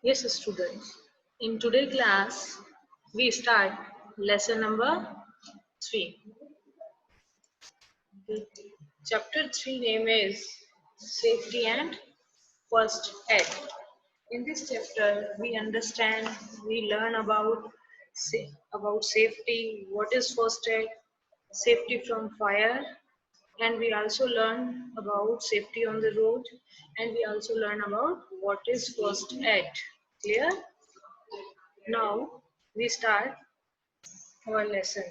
Yes, students. In today class, we start lesson number 3. Okay. Chapter 3 name is Safety and First Aid. In this chapter, we understand, we learn about safety, what is first aid, safety from fire, and we also learn about safety on the road, and we also learn about what is first aid. Clear? Now we start our lesson.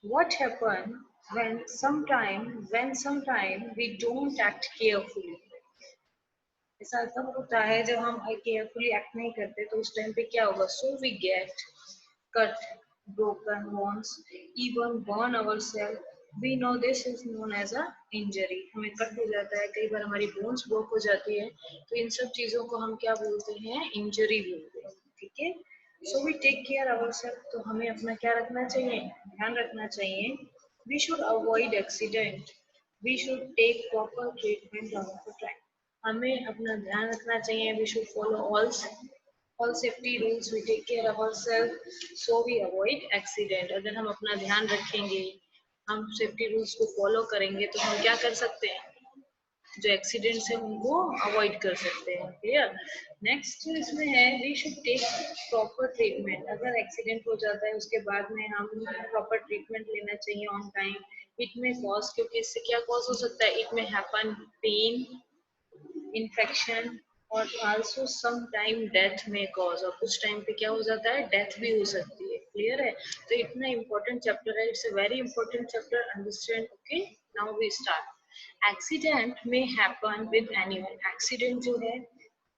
What happen when sometime we don't act carefully? ऐसा तब होता है जब हम carefully act नहीं करते तो उस टाइम पे क्या होगा? So we get cut, broken bones, even burn ourselves. We know this is known as a injury. हमें कट हो जाता है, कई बार हमारी बोन्स ब्रोक हो जाती है, तो इन सब चीजों को हम क्या बोलते हैं? इंजरी बोलते हैं. ठीक है. So we take care ourselves. तो हमें अपना क्या रखना चाहिए? ध्यान रखना चाहिए. We should avoid accident. We should take proper treatment of the time. हमें अपना ध्यान रखना चाहिए. We should follow all safety rules. We take care ourselves so we avoid accident. अगर हम अपना ध्यान रखेंगे, हम सेफ्टी रूल्स को फॉलो करेंगे, तो हम क्या कर सकते हैं? जो एक्सीडेंट्स है उनको अवॉइड कर सकते हैं. क्लियर? नेक्स्ट इसमें है we should take proper treatment. अगर एक्सीडेंट हो जाता है उसके बाद में हम प्रॉपर ट्रीटमेंट लेना चाहिए ऑन टाइम. इट में कॉज, क्योंकि इससे क्या कॉज हो सकता है? इट में हैपन पेन, इन्फेक्शन और आल्सो सम टाइम डेथ में कॉज. और कुछ टाइम पे क्या हो जाता है? डेथ भी हो सकती है. क्लियर है? तो इतना इम्पोर्टेंट चैप्टर है. It's a very important chapter. Understand? Okay. Now we start. Accident में हैपन विद एनीवन. एक्सीडेंट जो है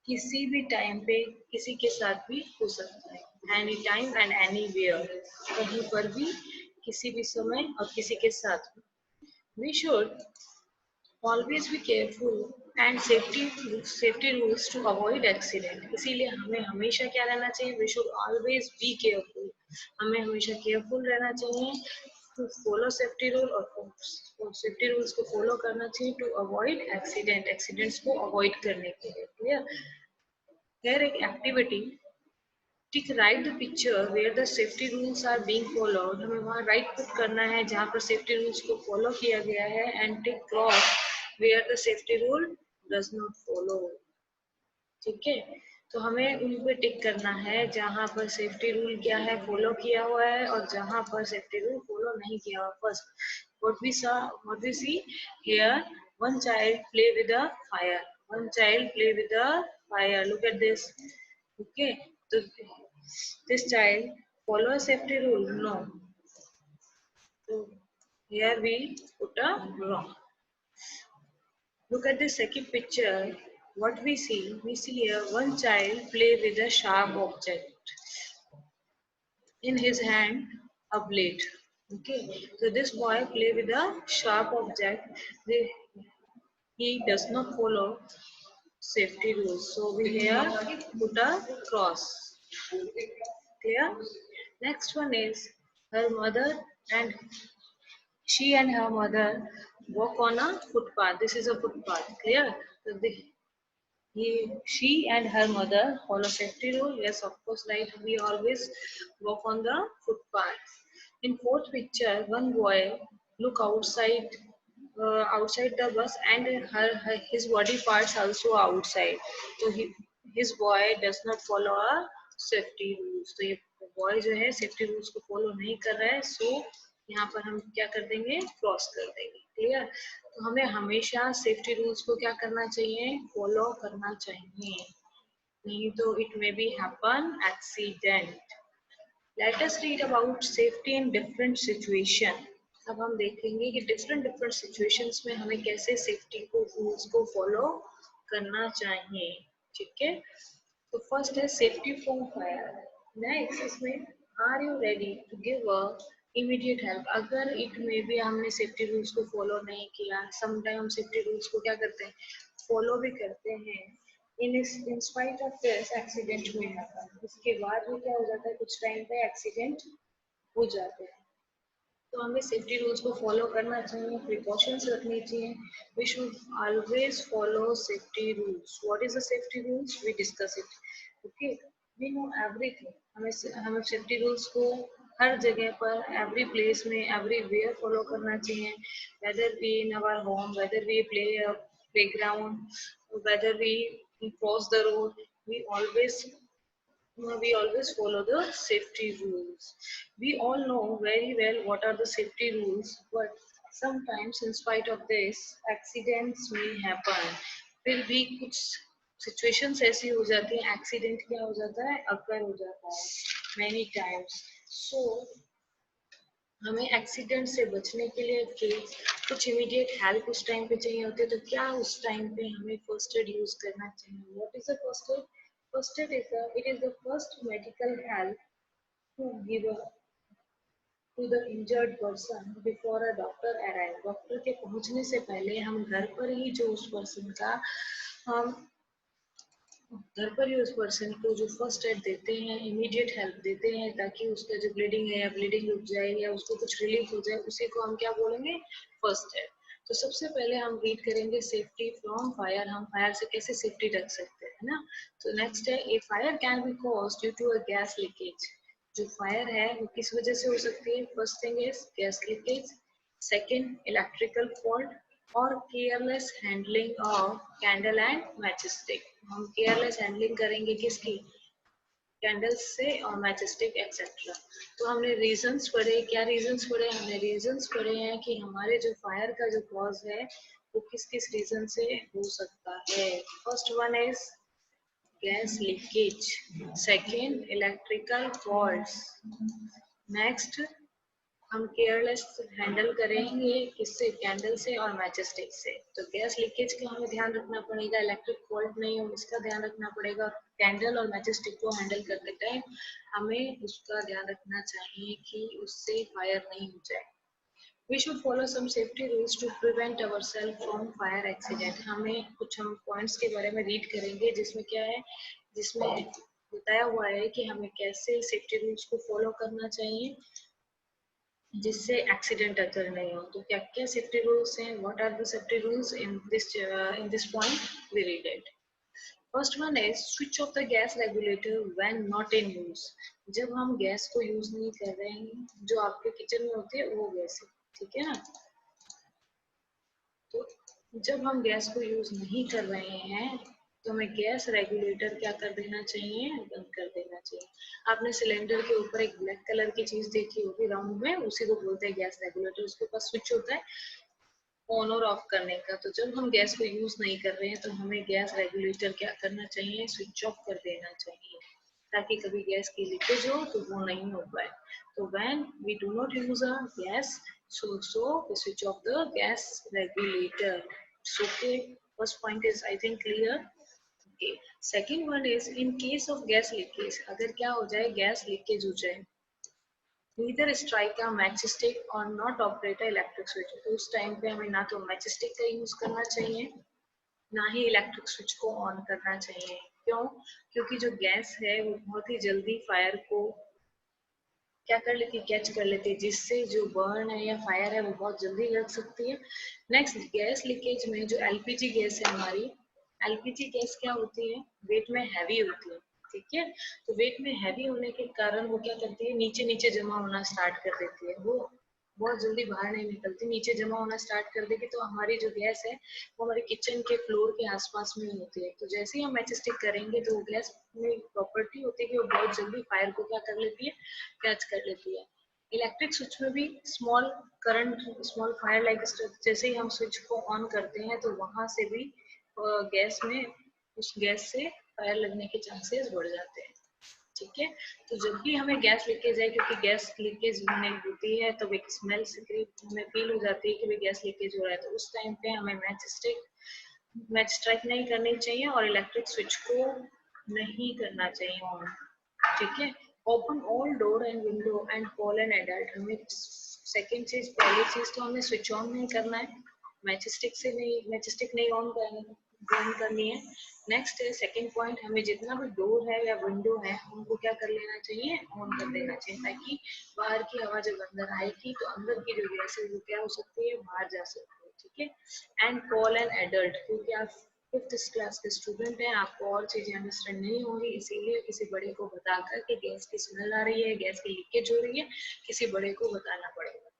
किसी भी टाइम पे किसी के साथ भी हो सकता है. Any time and anywhere. कहीं पर भी, किसी भी समय और किसी के साथ भी. We should always be careful and safety rules to avoid accident. इसीलिए हमें हमेशा क्या रहना चाहिए? We should always be careful. हमें हमेशा केयरफुल रहना चाहिए to follow safety rule और safety rules को follow करना चाहिए to avoid accident. accidents को avoid करने के लिए. clear? Here एक activity. Take write the picture where the safety rules are being followed. हमें वहाँ राइट पुट करना है जहाँ पर सेफ्टी रूल्स को फॉलो किया गया है. And tick cross where the safety rule does not follow. ठीक है. तो हमें उन पे टिक करना है जहाँ पर सेफ्टी रूल क्या है? फॉलो किया हुआ है. और जहाँ पर सेफ्टी रूल फॉलो नहीं किया हुआ. First what we see here, one child play with the fire. One child play with the fire. Look at this. Okay. So this child follow a safety rule? No. So here we put a wrong. Look at the second picture. What we see? We see here one child play with a sharp object. In his hand, a blade. Okay. So this boy play with a sharp object. He does not follow safety rules. So we here put a cross. Clear? Next one is her mother and she and her mother walk on a footpath. This is a footpath. Clear? So she and her mother follow safety rule. Yes, of course, right. We always walk on the footpath. In fourth picture, one boy look outside the bus, and his body parts also outside. So his boy does not follow a safety rules. तो ये boy जो है safety rules को follow नहीं कर रहा है. So यहाँ पर हम क्या कर देंगे? क्रॉस कर देंगे. क्लियर? तो हमें हमेशा सेफ्टी रूल्स को क्या करना चाहिए? फॉलो करना चाहिए. नहीं तो it may be happen accident. Let us read about safety in different situation. अब हम देखेंगे कि डिफरेंट डिफरेंट सिचुएशंस में हमें कैसे सेफ्टी को रूल्स को फॉलो करना चाहिए. ठीक है. तो फर्स्ट है सेफ्टी फ्रॉम फायर. नेक्स्ट इसमें are you ready to give a immediate help. अगर इट में भी हमने सेफ्टी रूल्स को फॉलो नहीं किया, समटाइम हम सेफ्टी रूल्स को क्या करते हैं? फॉलो भी करते हैं. In spite of this accident में हैपन. इसके बाद भी क्या हो जाता है? कुछ टाइम पे एक्सीडेंट हो जाते हैं. तो हमें सेफ्टी रूल्स को फॉलो करना चाहिए, प्रिकॉशंस रखनी चाहिए. We should always follow safety rules. What is the safety rules? We discuss it. Okay, we know everything. हमें सेफ्टी रूल्स को हर जगह पर, एवरी प्लेस में, एवरीवेयर फॉलो करना चाहिए. Whether we in our home, whether we play ground, whether we cross the road, we always we always follow the safety rules. We all know very well what are the safety rules, but sometimes, in spite of this, accidents may happen. फिर भी कुछ situations ऐसी हो जाती हैं, accident क्या हो जाता है, occur हो जाता है many times. So हमें एक्सीडेंट से बचने के लिए कुछ इमीडिएट हेल्प उस टाइम पे चाहिए होती है, तो क्या उस टाइम पे हमें फर्स्ट एड यूज करना चाहिए? What is the first aid? First aid is the first medical help to give to the injured person before a doctor arrive. Doctor के पहुंचने से पहले हम घर पर ही जो उस पर्सन का हम घर पर ही उस पर्सन को जो फर्स्ट एड देते हैं, इमीडिएट हेल्प देते हैं, ताकि उसका जो ब्लीडिंग है या ब्लीडिंग रुक जाए या उसको कुछ रिलीफ हो जाए, उसी को हम क्या बोलेंगे? First aid. तो सबसे पहले हम रीड करेंगे सेफ्टी फ्रॉम फायर. हम फायर से कैसे सेफ्टी रख सकते हैं ना. तो नेक्स्ट है, a fire can be caused due to a gas leakage. जो फायर है वो किस वजह से हो सकती है? First thing is gas leakage. Second, electrical fault और careless handling of candle and matchstick. हम केयरलेस हैंडलिंग करेंगे किसकी? कैंडल्स से और मैचस्टिक एक्सेट्रा. तो हमने रीजंस पढ़े. क्या रीजंस पढ़े? हमने रीजंस पढ़े हैं कि हमारे जो फायर का जो कॉज है वो किस किस रीजन से हो सकता है. First one is gas leakage. Second, electrical faults. Next, हम केयरलेस हैंडल करेंगे किससे? कैंडल से और मैचस्टिक से. तो गैस लीकेज का हमें ध्यान रखना पड़ेगा, इलेक्ट्रिक फॉल्ट नहीं हो इसका ध्यान रखना पड़ेगा. कैंडल और मैचस्टिक को हैंडल करते टाइम हमें उसका ध्यान रखना चाहिए कि उससे फायर नहीं हो जाए. We should follow some safety rules to prevent ourselves from fire accident. हमें कुछ हम पॉइंट्स के बारे में रीड करेंगे जिसमें क्या है, जिसमें बताया हुआ है कि हमें कैसे सेफ्टी रूल्स को फॉलो करना चाहिए जिससे एक्सीडेंट अगर नहीं हो. तो क्या क्या सेफ्टी रूल्स हैं? What are the safety rules in this point? We read it. First one is switch off the gas regulator when not in use. जब हम गैस को यूज नहीं कर रहे हैं, जो आपके किचन में होती है वो गैस है, ठीक है ना. तो जब हम गैस को यूज नहीं कर रहे हैं तो हमें गैस रेगुलेटर क्या कर देना चाहिए? बंद कर देना चाहिए. आपने सिलेंडर के ऊपर एक ब्लैक कलर की चीज देखी होगी राउंड में, उसी को बोलते हैं गैस रेगुलेटर. उसके पास स्विच होता है ऑन और ऑफ करने का. तो जब हम गैस को यूज नहीं कर रहे हैं तो हमें गैस रेगुलेटर क्या करना चाहिए? स्विच ऑफ कर देना चाहिए, ताकि कभी गैस की लीकेज हो तो वो नहीं हो पाए. तो when we do not use a gas, so we switch off the gas regulator. So okay, first point is I think clear. Okay, second one is in case of gas leakage. अगर क्या हो जाए? Gas leakage हो जाए, neither strike a matchstick or not operate a electric switch. तो उस time पे हमें ना तो मैचस्टिक का यूज करना चाहिए, ना ही इलेक्ट्रिक स्विच को ऑन करना चाहिए. क्यों? क्योंकि जो गैस है वो बहुत ही जल्दी फायर को क्या कर लेती है? कैच कर लेती है, जिससे जो बर्न है या फायर है वो बहुत जल्दी लग सकती है. नेक्स्ट, गैस लीकेज में जो एलपीजी गैस है हमारी, एलपीजी गैस क्या होती है? वेट में हैवी होती है, ठीक है. तो वेट में हैवी होने के कारण वो क्या करती है? नीचे नीचे जमा होना स्टार्ट कर देती है. वो बहुत जल्दी बाहर नहीं निकलती, नीचे जमा होना स्टार्ट कर देगी. तो हमारी जो गैस है वो हमारे किचन के फ्लोर के आसपास में होती है. तो जैसे ही हम मैच स्टिक करेंगे तो गैस में प्रॉपर्टी होती है कि वो बहुत जल्दी फायर को क्या कर लेती है? कैच कर लेती है. इलेक्ट्रिक स्विच में भी small current, small fire like जैसे ही हम स्विच को ऑन करते हैं तो वहां से भी गैस में, उस गैस से फायर लगने के चांसेस बढ़ जाते हैं, ठीक है. तो जब भी हमें गैस लीकेज है, क्योंकि गैस लीकेज होने होती है तो एक स्मेल हमें फील हो जाती है कि भाई गैस लीकेज हो रहा है, तो उस टाइम पे हमें मैच स्ट्राइक नहीं करनी चाहिए और इलेक्ट्रिक स्विच को नहीं करना चाहिए ऑन, ठीक है. Open all door and window and call an adult. हमें सेकेंड चीज, पहली चीज तो हमें स्विच ऑन नहीं करना है, मैच स्टिक नहीं ऑन करना, बंद करनी है। नेक्स्ट है सेकंड पॉइंट, हमें जितना भी डोर है या विंडो है उनको क्या कर लेना चाहिए, ऑन कर देना चाहिए, ताकि बाहर की हवा जब अंदर आएगी तो अंदर की जो गैस है वो क्या हो सकती है, बाहर जा सकती है। ठीक है। एंड कॉल एन एडल्ट, क्योंकि आप फिफ्थ क्लास के स्टूडेंट हैं, आपको और चीजें अंडरस्टैंड नहीं होंगी, इसीलिए किसी बड़े को बताकर कि गैस की स्मेल आ रही है, गैस की लीकेज हो रही है, किसी बड़े को बताना पड़ेगा।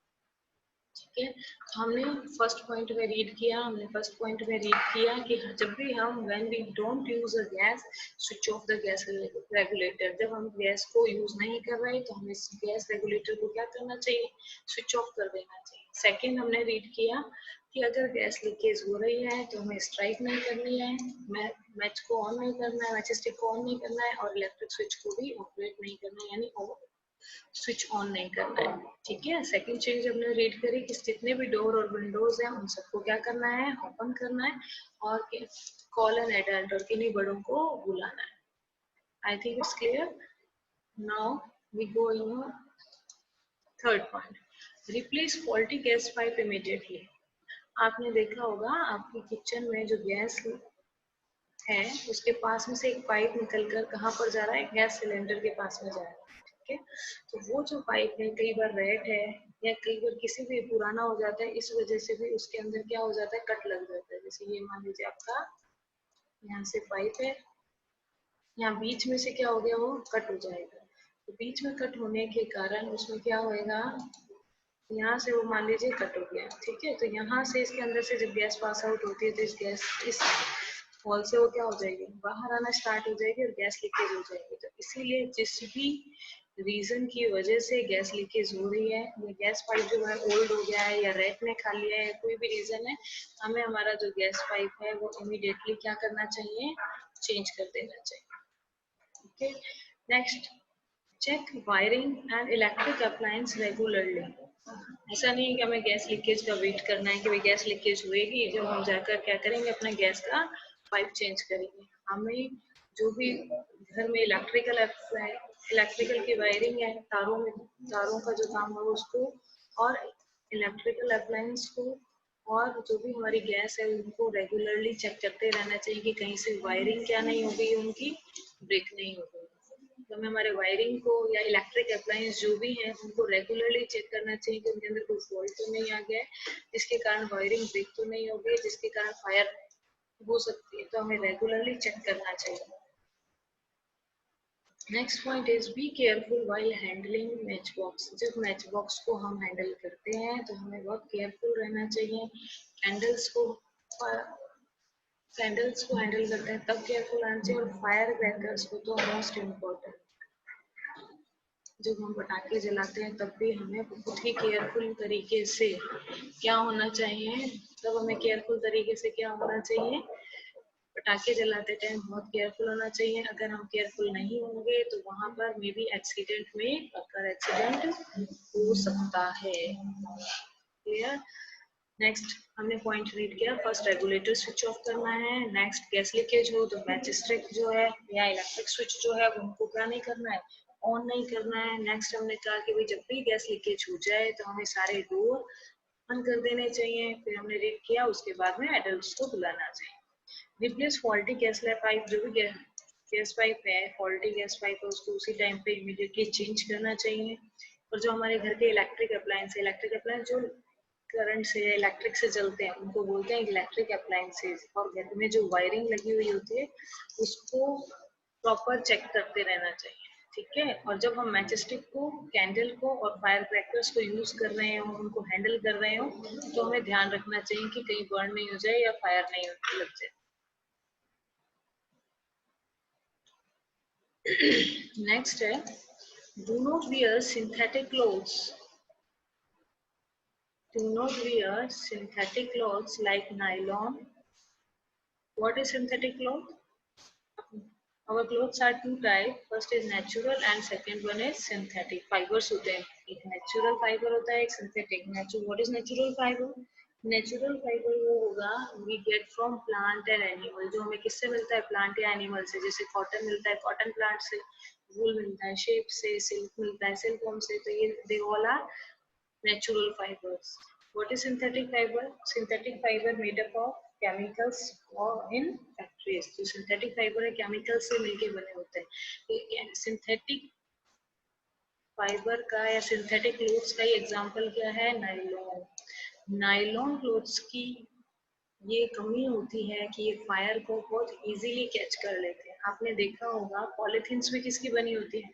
ठीक है। हमने फर्स्ट पॉइंट में रीड किया, कि जब भी हम when we don't use a gas, switch off the gas regulator. जब हम गैस को यूज नहीं कर रहे तो हमें गैस रेगुलेटर को क्या करना चाहिए, स्विच ऑफ कर देना चाहिए। सेकंड हमने रीड किया कि अगर गैस लीकेज हो रही है तो हमें स्ट्राइक नहीं करनी है, मैच को ऑन नहीं करना है, मैच स्टिक को ऑन नहीं करना है, और इलेक्ट्रिक स्विच को भी ऑपरेट नहीं करना है, यानी स्विच ऑन नहीं करना है। ठीक है। सेकंड चीज हमने रीड करी कि जितने भी डोर और विंडोज हैं उन सबको क्या करना है, ओपन करना है, और कॉल एन एडल्ट, और किन्हीं बड़ों को बुलाना है। I think it's clear. Now we go in third point, replace faulty gas pipe immediately. आपने देखा होगा आपकी किचन में जो गैस है उसके पास में से एक पाइप निकलकर कहाँ पर जा रहा है, गैस सिलेंडर के पास में जा रहा है। ठीक है। तो वो जो पाइप है कई बार रेड है या कई बार किसी भी पुराना हो जाता है, इस वजह से भी उसके अंदर क्या हो जाता है, कट लग जाता है। जैसे ये मान लीजिए आपका यहाँ से पाइप है, यहाँ बीच में से क्या हो गया, वो कट हो जाएगा। तो बीच में कट होने के कारण उसमें क्या होएगा, यहाँ से वो मान लीजिए कट हो गया। ठीक है। तो यहाँ से इसके अंदर से जब गैस पास आउट होती है तो इस हॉल से वो क्या हो जाएगी, बाहर आना स्टार्ट हो जाएगी और गैस लीकेज हो जाएगी। तो इसीलिए जिस भी रीजन की वजह से गैस लीकेज हो रही है, या गैस पाइप जो है ओल्ड हो गया है या रैट ने खा लिया है, कोई भी रीजन है, हमें हमारा जो गैस पाइप है वो इमीडिएटली क्या करना चाहिए, चेंज कर देना चाहिए। Okay. Next, check wiring and electric appliance regularly. ऐसा नहीं है कि हमें गैस लीकेज का वेट करना है कि भाई गैस लीकेज हुएगी जब हम जाकर क्या करेंगे, अपना गैस का पाइप चेंज करेंगे। हमें जो भी घर में इलेक्ट्रिकल की वायरिंग है, तारों का जो काम है उसको, और इलेक्ट्रिकल अप्लायंस को, और जो भी हमारी गैस है उनको रेगुलरली चेक करते रहना चाहिए कि कहीं से वायरिंग क्या नहीं हो गई, उनकी ब्रेक नहीं हो गई। तो हमें हमारे वायरिंग को या इलेक्ट्रिक अप्लायंस जो भी हैं उनको रेगुलरली चेक करना चाहिए कि उनके अंदर कोई फॉल्ट तो नहीं आ गया है, जिसके कारण वायरिंग ब्रेक तो नहीं हो गई, जिसके कारण फायर हो सकती है। तो हमें रेगुलरली चेक करना चाहिए। Next point is be careful while handling match box. जब मैच बॉक्स को हम हैंडल करते हैं तो हमें बहुत केयरफुल रहना चाहिए। कैंडल्स को हैंडल करते हैं तब केयरफुल रहना चाहिए, और फायर क्रैकर्स को तो मोस्ट इम्पोर्टेंट। जब हम पटाखे जलाते हैं तब भी हमें बहुत ही केयरफुल तरीके से क्या होना चाहिए, तब हमें केयरफुल तरीके से क्या होना चाहिए, पटाखे जलाते टाइम बहुत केयरफुल होना चाहिए। अगर हम केयरफुल नहीं होंगे तो वहां पर मे बी एक्सीडेंट हो सकता है। क्लियर। नेक्स्ट हमने पॉइंट रीड किया, फर्स्ट रेगुलेटर स्विच ऑफ करना है। नेक्स्ट गैस लीकेज हो तो मैच स्टिक जो है या इलेक्ट्रिक स्विच जो है उनको क्या नहीं करना है, ऑन नहीं करना है। नेक्स्ट हमने कहा कि भाई जब भी गैस लीकेज हो जाए तो हमें सारे डोर बंद कर देने चाहिए। फिर हमने रीड किया, उसके बाद में एडल्ट्स को बुलाना चाहिए। रिप्लेस फॉल्टी गैस पाइप, जो भी गैस पाइप है, फॉल्टी गैस पाइप है, उसको उसी टाइम पे इमीडिएटली चेंज करना चाहिए। और जो हमारे घर के इलेक्ट्रिक अप्लायंस जो करंट से इलेक्ट्रिक से चलते हैं उनको बोलते हैं इलेक्ट्रिक अप्लायंसेस। और घर में जो वायरिंग लगी हुई होती है उसको प्रॉपर चेक करते रहना चाहिए। ठीक है। और जब हम मैच स्टिक को, कैंडल को और फायर क्रैकर्स को यूज कर रहे हो, उनको हैंडल कर रहे हो, तो हमें ध्यान रखना चाहिए कि कहीं बर्न नहीं हो जाए या फायर नहीं लग जाए। नेक्स्ट है, do not wear synthetic clothes. Do not wear synthetic clothes like nylon. What is synthetic cloth? Our clothes are two type. First is natural and second one is synthetic. Fibers होते हैं, एक natural fiber होता है, एक synthetic. Natural, what is natural fiber? Natural fiber वो होगा we get from plant and animal. जो हमें किससे मिलता है, plant या animal से। जैसे cotton मिलता है cotton plant से, wool मिलता है sheep से, silk मिलता है silkworm से। तो ये they all are natural fibers. What is synthetic fiber? Synthetic fiber made up of chemicals और इन फैक्ट्रीज। जो सिंथेटिक फाइबर है केमिकल से मिलके बने होते हैं। तो सिंथेटिक फाइबर का या सिंथेटिक क्लोथ्स का एग्जांपल क्या है? नायलॉन। नायलॉन क्लोथ्स की ये कमी होती है कि ये फायर को बहुत इजीली कैच कर लेते हैं। आपने देखा होगा पॉलिथीन्स भी किसकी बनी होती है?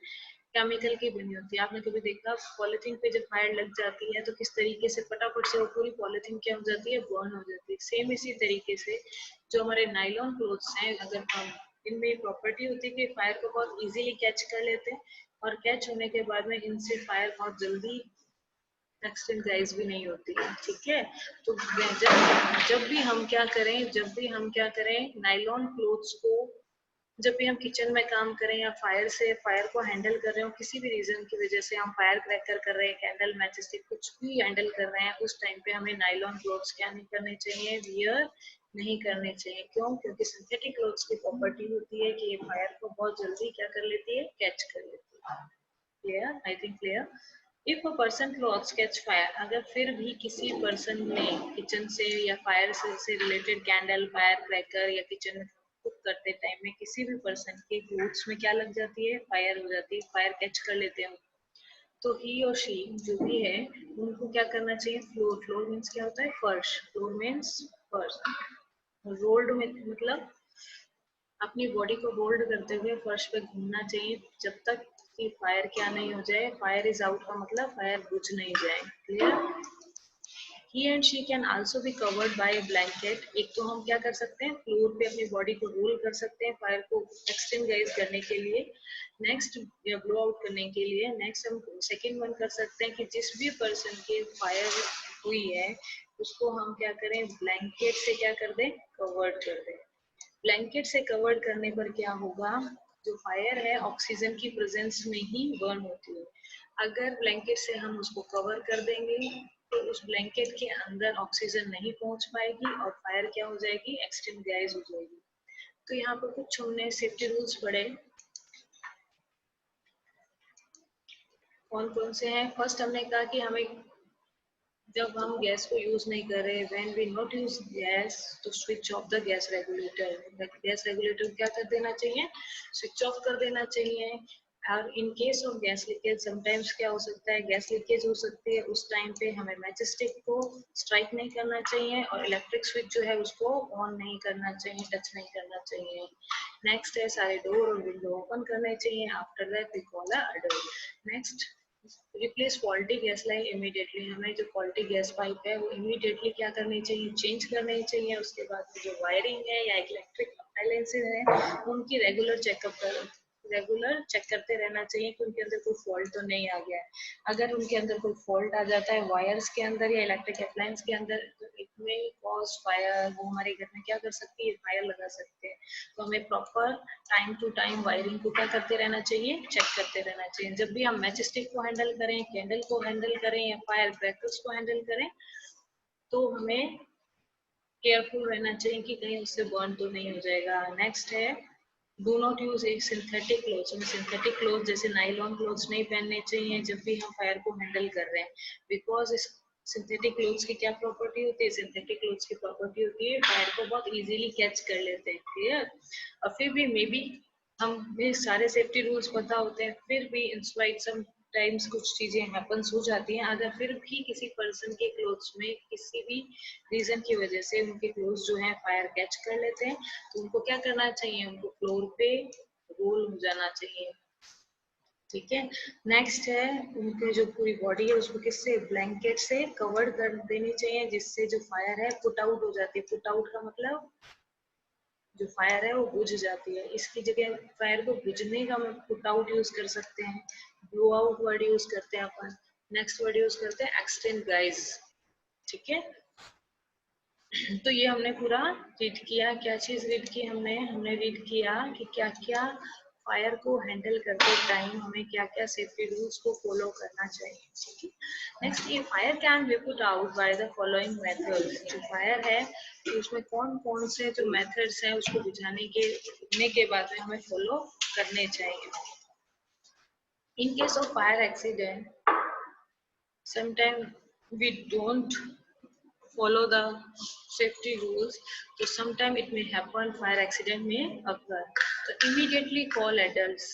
केमिकल की बनी होती है। आपने कभी देखा पॉलिथीन पे जब फायर लग जाती है तो किस तरीके से फटाफट से वो पूरी पॉलिथीन क्या हो जाती है? बर्न हो जाती है। सेम इसी तरीके से जो हमारे नायलॉन क्लोथ्स हैं, अगर हम इनमें प्रॉपर्टी होती है कि फायर को बहुत इजीली कैच कर लेते हैं और कैच होने के बाद में इनसे फायर बहुत जल्दी एक्सटेंडाइज भी नहीं होती है। ठीक है, तो जब भी हम क्या करें, नायलॉन क्लोथ्स को जब भी हम किचन में काम करें या फायर को हैंडल कर रहे हो, किसी भी रीजन की वजह से हम फायर क्रैकर कर रहे हैं, कैंडल मैचेस से कुछ भी हैंडल कर रहे हैं, उस टाइम पे हमें नायलॉन क्लोथ्स क्या नहीं करने चाहिए? वियर नहीं करने चाहिए। क्यों? क्योंकि सिंथेटिक क्लोथ्स की प्रॉपर्टी होती है कि ये फायर को बहुत जल्दी क्या कर लेती है? कैच कर लेती है। Clear? I think clear. If a person clothes catch fire, अगर फिर भी किसी पर्सन ने किचन से या फायर से रिलेटेड कैंडल, फायर क्रैकर या किचन में कुक करते टाइम में किसी भी पर्सन के क्लोथ्स में क्या लग जाती है? फायर हो जाती है, फायर कैच कर लेते हैं। तो ही और शी जो भी है उनको क्या करना चाहिए? फ्लोर मीन्स क्या होता है? फर्श। फ्लोर मीन्स फर्श। रोल्ड में मतलब अपनी बॉडी को होल्ड करते हुए फर्श पे घूमना चाहिए जब तक कि फायर क्या नहीं हो जाए? फायर इज आउट का मतलब फायर बुझ नहीं जाए। Clear? He and she can also be covered by blanket. एक तो हम क्या कर सकते हैं? फ्लोर पे अपनी बॉडी को रोल कर सकते हैं फायर को एक्सटेंगाइज करने के लिए, नेक्स्ट या ब्लो आउट करने के लिए। नेक्स्ट हम सेकेंड वन कर सकते हैं कि जिस भी पर्सन के फायर हुई है उसको हम क्या करें? ब्लैंकेट से क्या कर दें? कवर्ड कर दें। ब्लैंकेट से कवर करने पर क्या होगा? जो फायर है ऑक्सीजन की प्रेजेंस में ही बर्न होती है। अगर ब्लैंकेट से हम उसको कवर कर देंगे तो उस ब्लैंकेट के अंदर ऑक्सीजन नहीं पहुंच पाएगी और फायर क्या हो जाएगी? एक्सटेंडाइज हो जाएगी। तो यहाँ पर कुछ हमने सेफ्टी रूल्स पढ़े। कौन कौन से हैं? फर्स्ट हमने कहा कि हमें जब हम गैस को यूज नहीं कर रहे, when we not use gas, तो switch off the gas regulator. Gas regulator क्या कर देना चाहिए? स्विच ऑफ कर देना चाहिए। और इन case of gas leakage sometimes क्या हो सकता है? गैस लीकेज हो सकती है, उस टाइम पे हमें मैच स्टिक को स्ट्राइक नहीं करना चाहिए और इलेक्ट्रिक स्विच जो है उसको ऑन नहीं करना चाहिए, टच नहीं करना चाहिए। नेक्स्ट है सारे डोर और विंडो ओपन करने चाहिए। After that we call a door. Next, replace faulty gas line immediately. हमें जो फॉल्टी गैस पाइप है वो इमीडिएटली क्या करनी चाहिए? चेंज करनी चाहिए। उसके बाद जो वायरिंग है या इलेक्ट्रिक अप्लायंसेज है उनकी रेगुलर चेक करते रहना चाहिए कि उनके अंदर कोई फॉल्ट तो नहीं आ गया है। अगर उनके अंदर कोई फॉल्ट आ जाता है वायर्स के अंदर या इलेक्ट्रिक अप्लायंस के अंदर तो इट मे कॉज फायर। वो हमारे घर में क्या कर सकती है? फायर लगा सकते हैं। तो हमें proper time to time wiring को क्या करते रहना चाहिए? चेक करते रहना चाहिए। जब भी हम मैच स्टिक को हैंडल करें, कैंडल को हैंडल करें या फायर क्रैकर्स को हैंडल करें तो हमें केयरफुल रहना चाहिए कि कहीं उससे बर्न तो नहीं हो जाएगा। नेक्स्ट है डू नॉट यूज एक सिंथेटिक क्लोथ्स। हमें सिंथेटिक क्लोथ जैसे नाइलॉन क्लोथ्स नहीं पहनने चाहिए जब भी हम फायर को हैंडल कर रहे हैं। बिकॉज इस सिंथेटिक क्लोथ्स की क्या प्रॉपर्टी होती है? सिंथेटिक क्लोथ्स की प्रॉपर्टी होती है फायर को बहुत इजीली कैच कर लेते हैं। क्लियर? और फिर भी मे बी हमें सारे सेफ्टी रूल्स पता होते हैं, फिर भी इंस्पाइट सम टाइम्स कुछ चीजें हैपन्स हो जाती हैं। अगर फिर भी किसी पर्सन के क्लोथ्स में किसी भी रीजन की वजह से उनके क्लोथ्स जो है फायर कैच कर लेते हैं तो उनको क्या करना चाहिए? उनको फ्लोर पे रोल हो जाना चाहिए। ठीक है, नेक्स्ट है उनकी जो पूरी बॉडी है उसको किससे? ब्लैंकेट से कवर कर देनी चाहिए जिससे जो फायर है पुट आउट हो जाती है। पुट आउट का मतलब जो फायर है वो बुझ जाती है। इसकी जगह फायर को बुझने का हम पुट आउट यूज कर सकते हैं, ब्लो आउट वर्ड यूज करते हैं अपन। नेक्स्ट वर्ड यूज करते हैं एक्सटेंडाइज। ठीक है, तो ये हमने पूरा रीड किया। क्या चीज रीड की हमने? हमने रीड किया कि क्या क्या फायर को हैंडल करते टाइम हमें क्या क्या सेफ्टी रूल्स को फॉलो करना चाहिए। ठीक है, नेक्स्ट ये fire can B put out by the following methods. जो फायर है तो उसमें कौन कौन से जो मेथड्स हैं उसको बुझाने के बाद में हमें फॉलो करने चाहिए। इन case of fire accident sometime we don't follow the safety rules, so sometime it may happen, fire accident may occur. So immediately call adults.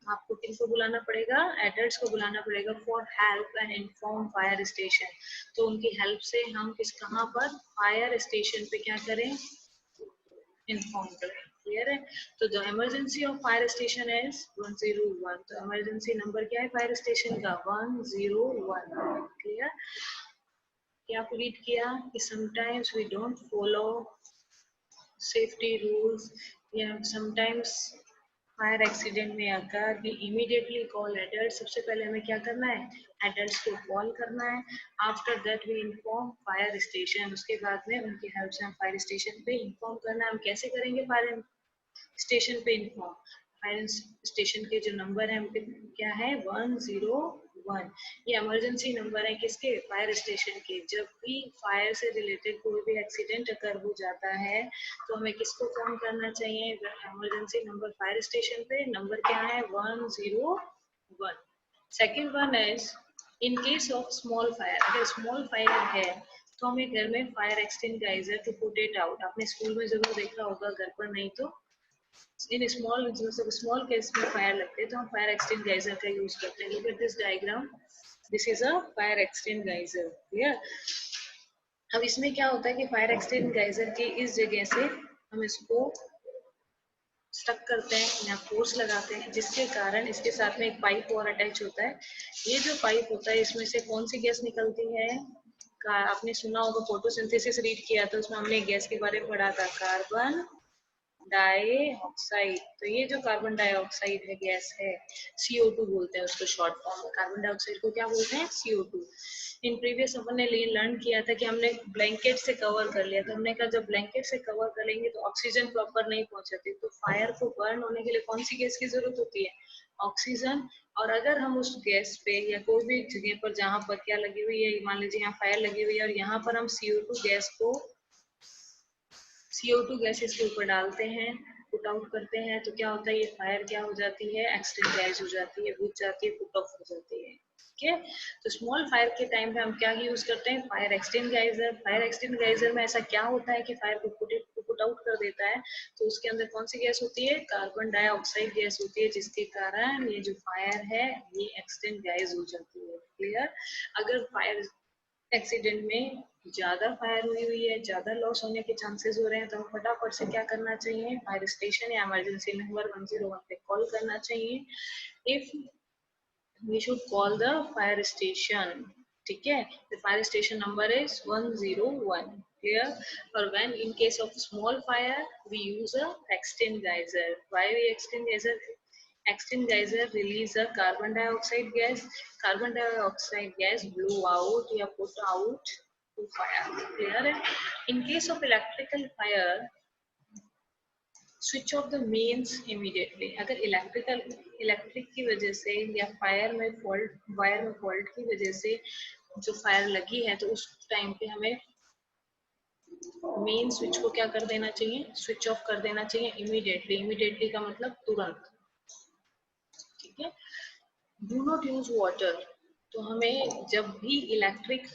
आपको किनको बुलाना पड़ेगा? एडल्ट्स को बुलाना पड़ेगा for help and inform fire station. तो उनकी help से हम कहाँ पर फायर स्टेशन पे क्या करें? इन्फॉर्म करें. क्लियर है? तो the emergency of fire station is 101. तो इमरजेंसी नंबर क्या है फायर स्टेशन का? 101. क्लियर? क्या आपको रीड किया कि sometimes we don't follow safety rules, या समटाइम्स फायर एक्सीडेंट में अगर वी इमीडिएटली कॉल एडल्ट. सबसे पहले हमें क्या करना है? एडल्ट्स को कॉल करना है. After that we inform fire station. उसके बाद में उनकी हेल्प से हम फायर स्टेशन पे इन्फॉर्म करना है. हम कैसे करेंगे फायर स्टेशन पे इन्फॉर्म? फायर स्टेशन के जो नंबर है उनके क्या है? 101. ये इमरजेंसी नंबर है किसके? फायर स्टेशन के. जब भी फायर से रिलेटेड कोई भी एक्सीडेंट अगर हो जाता है तो हमें किसको फोन करना चाहिए? इमरजेंसी नंबर फायर स्टेशन पे. नंबर क्या है? 101. Second one is in case of small fire. अगर स्मॉल फायर है तो हमें घर में fire extinguisher to put it out. आपने स्कूल में जरूर देखा होगा, घर पर नहीं तो इन स्मॉल स्मॉल केस में फायर लगते हैं तो हम फायर एक्सटिंग्विशर का यूज करते हैं. Look at this diagram. This is a fire extinguisher. Clear? अब इसमें क्या होता है कि फायर एक्सटिंग्विशर की इस जगह से हम इसको स्टक करते हैं या फोर्स लगाते हैं, जिसके कारण इसके साथ में एक पाइप और अटैच होता है. ये जो पाइप होता है इसमें से कौन सी गैस निकलती है? आपने सुना होगा फोटोसिंथेसिस रीड किया तो उसमें हमने गैस के बारे में पढ़ा था, कार्बन डाइऑक्साइड. तो ये जो कार्बन डाइऑक्साइड है गैस है, CO2 बोलते हैं उसको शॉर्ट फॉर्म में. कार्बन डाइऑक्साइड को क्या बोलते हैं? CO2. इन प्रीवियस अपन ने लर्न किया था कि हमने ब्लैंकेट से कवर कर लिया. तो हमने कहा जब ब्लैंकेट से कवर कर लेंगे तो ऑक्सीजन प्रॉपर नहीं पहुंचाती. तो फायर को बर्न होने के लिए कौन सी गैस की जरूरत होती है? ऑक्सीजन. और अगर हम उस गैस पे या कोई भी जगह पर जहाँ पर क्या लगी हुई है, मान लीजिए यहाँ फायर लगी हुई है और यहाँ पर हम CO2 गैस इसके ऊपर डालते हैं, पुट आउट करते हैं, तो क्या होता है? ये फायर क्या हो जाती है? एक्सटिंग्विश हो जाती है, बुझ जाती है, पुट ऑफ हो जाती है. ठीक है? तो स्मॉल फायर के टाइम पे हम क्या यूज करते हैं? Fire extinguisher. फायर एक्सटिंग्विशर में ऐसा क्या होता है कि फायर को पुट आउट कर देता है? तो उसके अंदर कौन सी गैस होती है? कार्बन डाइऑक्साइड गैस होती है, जिसके कारण ये जो फायर है ये एक्सटिंग्विश हो जाती है. क्लियर? अगर फायर एक्सीडेंट में ज्यादा फायर हुई है, ज्यादा लॉस होने के चांसेस हो रहे हैं, तो हम फटाफट से क्या करना चाहिए? फायर स्टेशन या इमरजेंसी नंबर 101 पे कॉल करना चाहिए. If we should call the fire station. ठीक है? The fire station number is 101. Clear? और when in case of small fire we use a extinguisher. Why we extinguisher? Extinguisher release a carbon dioxide gas. Carbon dioxide gas blow out या put out to fire. Clear है? In case of electrical fire, switch off the mains immediately. अगर electric की वजह से या wire में fault की वजह से जो फायर लगी है, तो उस टाइम पे हमें मेन स्विच को क्या कर देना चाहिए? स्विच ऑफ कर देना चाहिए इमीडिएटली. इमीडिएटली का मतलब तुरंत. ठीक है? Do not use water. तो हमें जब भी इलेक्ट्रिक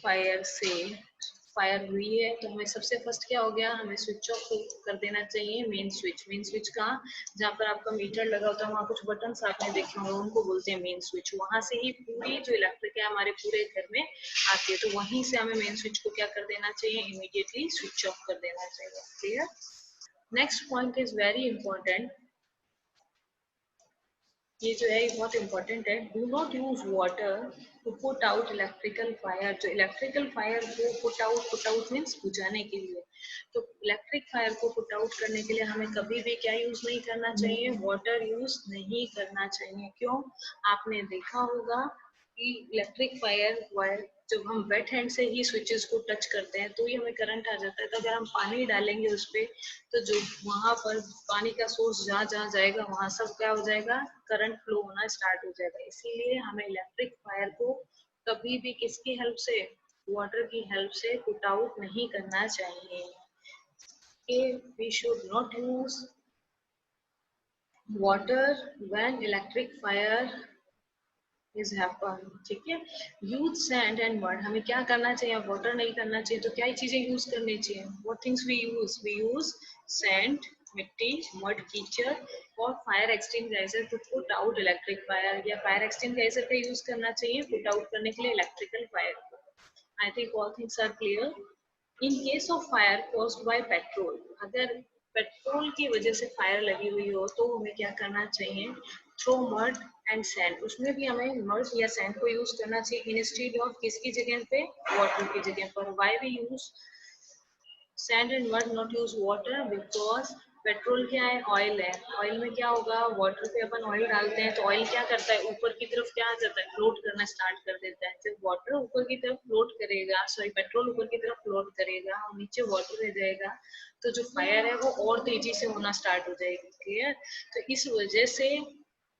फायर हुई है तो हमें सबसे फर्स्ट क्या हो गया? हमें स्विच ऑफ कर देना चाहिए मेन स्विच. मेन स्विच कहाँ? जहाँ पर आपका मीटर लगा होता है वहाँ कुछ बटन आपने देखे होंगे, उनको बोलते हैं मेन स्विच. वहां से ही पूरी जो इलेक्ट्रिक है हमारे पूरे घर में आती है. तो वहीं से हमें मेन स्विच को क्या कर देना चाहिए? इमीडिएटली स्विच ऑफ कर देना चाहिए. Clear? Next point is very important. ये जो है बहुत इंपॉर्टेंट है. Do not use water to put out electrical fire. जो इलेक्ट्रिकल फायर को पुट आउट मीन्स बुझाने के लिए. तो इलेक्ट्रिक फायर को पुट आउट करने के लिए हमें कभी भी क्या यूज नहीं करना चाहिए? वाटर यूज नहीं करना चाहिए. क्यों? आपने देखा होगा कि इलेक्ट्रिक वायर जब हम वेट हैंड से ही स्विचेस को टच करते हैं तो ही हमें करंट आ जाता है. तो अगर हम पानी डालेंगे उस पर तो जो वहां पर पानी का सोर्स जहाँ जहाँ जाएगा वहां सब क्या हो जाएगा? करंट फ्लो होना स्टार्ट हो जाएगा. इसीलिए हमें इलेक्ट्रिक फायर को कभी भी किसकी हेल्प से? वाटर की हेल्प से पुट आउट नहीं करना चाहिए. We should not use water when electric fire is happen, ठीक है। यूज सैंड एंड मड, हमें क्या करना चाहिए, वाटर नहीं करना चाहिए, तो क्या चीजें यूज करनी चाहिए, what things we use sand मिट्टी, मड कीचड़, और fire extinguisher to put out electric fire, या फायर एक्सटिंग्विशर का यूज करना चाहिए पुट आउट करने के लिए electrical fire. I think all things are clear. In case of fire caused by petrol, अगर पेट्रोल की वजह से फायर लगी हुई हो तो हमें क्या करना चाहिए, थ्रो मड एंड सैंड, उसमें भी हमें मड या सैंड को यूज करना चाहिए इंस्टेड ऑफ किसकी जगह पे, वाटर की जगह पर। Why we use sand and mud, not use water, because petrol क्या है, ऑयल है, ऑयल में क्या होगा, वाटर पे अपन ऑयल डालते हैं तो ऑयल क्या करता है, ऊपर की तरफ क्या आ जाता है, फ्लोट करना स्टार्ट कर देता है। जब वाटर ऊपर की तरफ फ्लोट करेगा, सॉरी पेट्रोल ऊपर की तरफ फ्लोट करेगा और नीचे वाटर रह जाएगा, तो जो फायर है वो और तेजी से होना स्टार्ट हो जाएगी। क्लियर। तो इस वजह से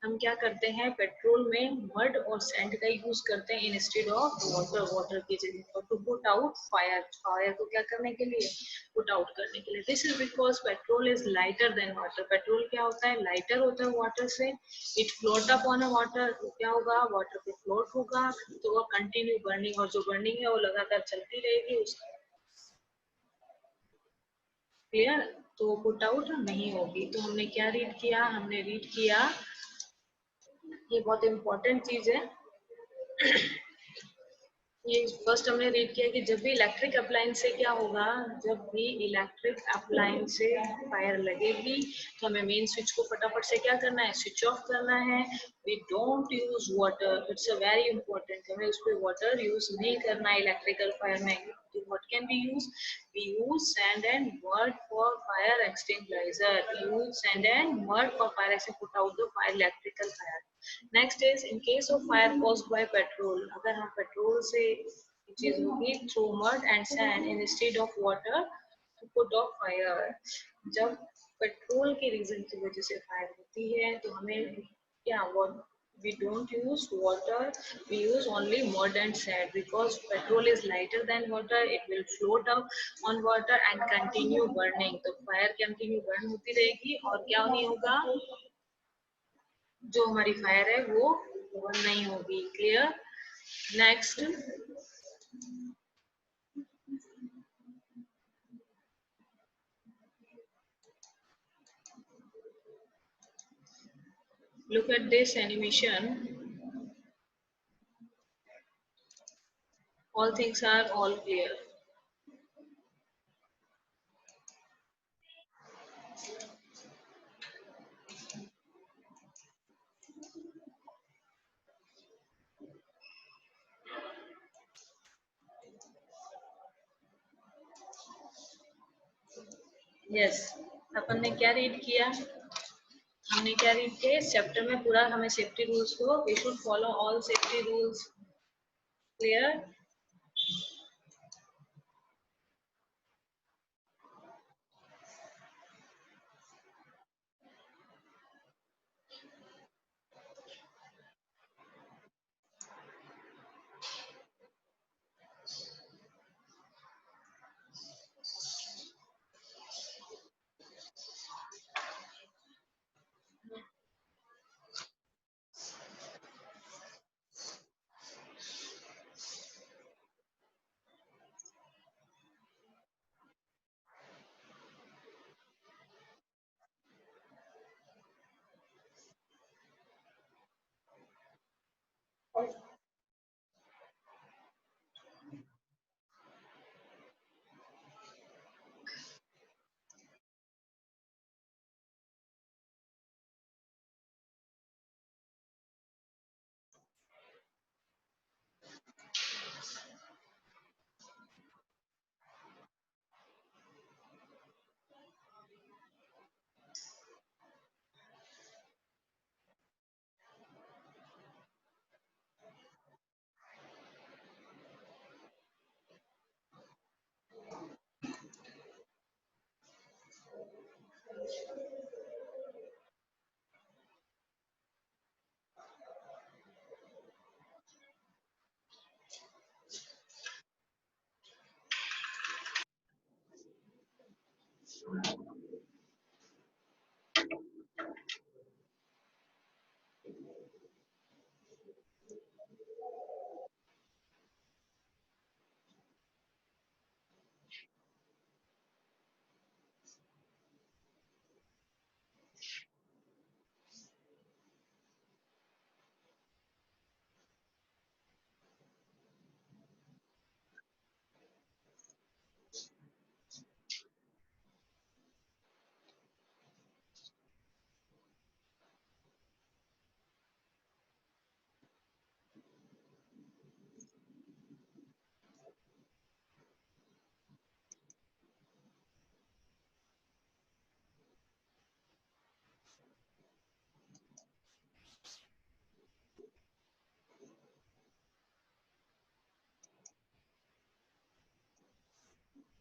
हम क्या करते हैं, पेट्रोल में मड और सैंड का यूज करते हैं इंस्टेड ऑफ वाटर, वाटर की जगह पर, to put out fire, fire को क्या करने के लिए, पुट आउट करने के लिए। This is because petrol is lighter than water, petrol क्या होता है, लाइटर होता है वाटर से, it float up on a water, तो क्या होगा, वाटर पे फ्लोट होगा, तो वो कंटिन्यू बर्निंग, और जो बर्निंग है वो लगातार चलती रहेगी उसका। क्लियर। तो पुट आउट नहीं होगी। तो हमने क्या रीड किया, हमने रीड किया, ये बहुत इंपॉर्टेंट चीज है, ये फर्स्ट हमने रीड किया कि जब भी इलेक्ट्रिक अप्लायंस से क्या होगा, जब भी इलेक्ट्रिक अप्लायंस से फायर लगेगी तो हमें मेन स्विच को फटाफट से क्या करना है, स्विच ऑफ करना है। We don't use water, it's a very important, हमें उस पर वाटर यूज नहीं करना है इलेक्ट्रिकल फायर में। तो what can we use, we use sand and mud for fire extinguisher, use sand and mud for fire extinguisher, put out the fire, electrical fire। Next is in case of fire caused by petrol, अगर हम petrol से चीज होगी, through mud and sand instead of water to put off fire. जब petrol के reason की वजह से फायर होती है तो हमें क्या, we don't use water, we use only mud and sand, because petrol is lighter than water, it will float up on water and continue burning, तो फायर कंटिन्यू बर्न होती रहेगी और क्या नहीं होगा, जो हमारी फायर है वो बर्न नहीं होगी। Clear. Next, look at this animation, all things are all clear। Yes, अपन ने क्या रीड किया, हमने क्या रीड किया इस चैप्टर में पूरा, हमें सेफ्टी रूल्स को, we should follow all safety rules. Clear.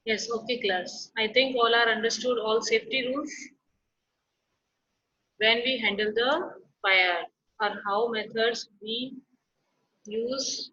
Yes, okay, class. I think all are understood all safety rules when we handle the fire, or how methods we use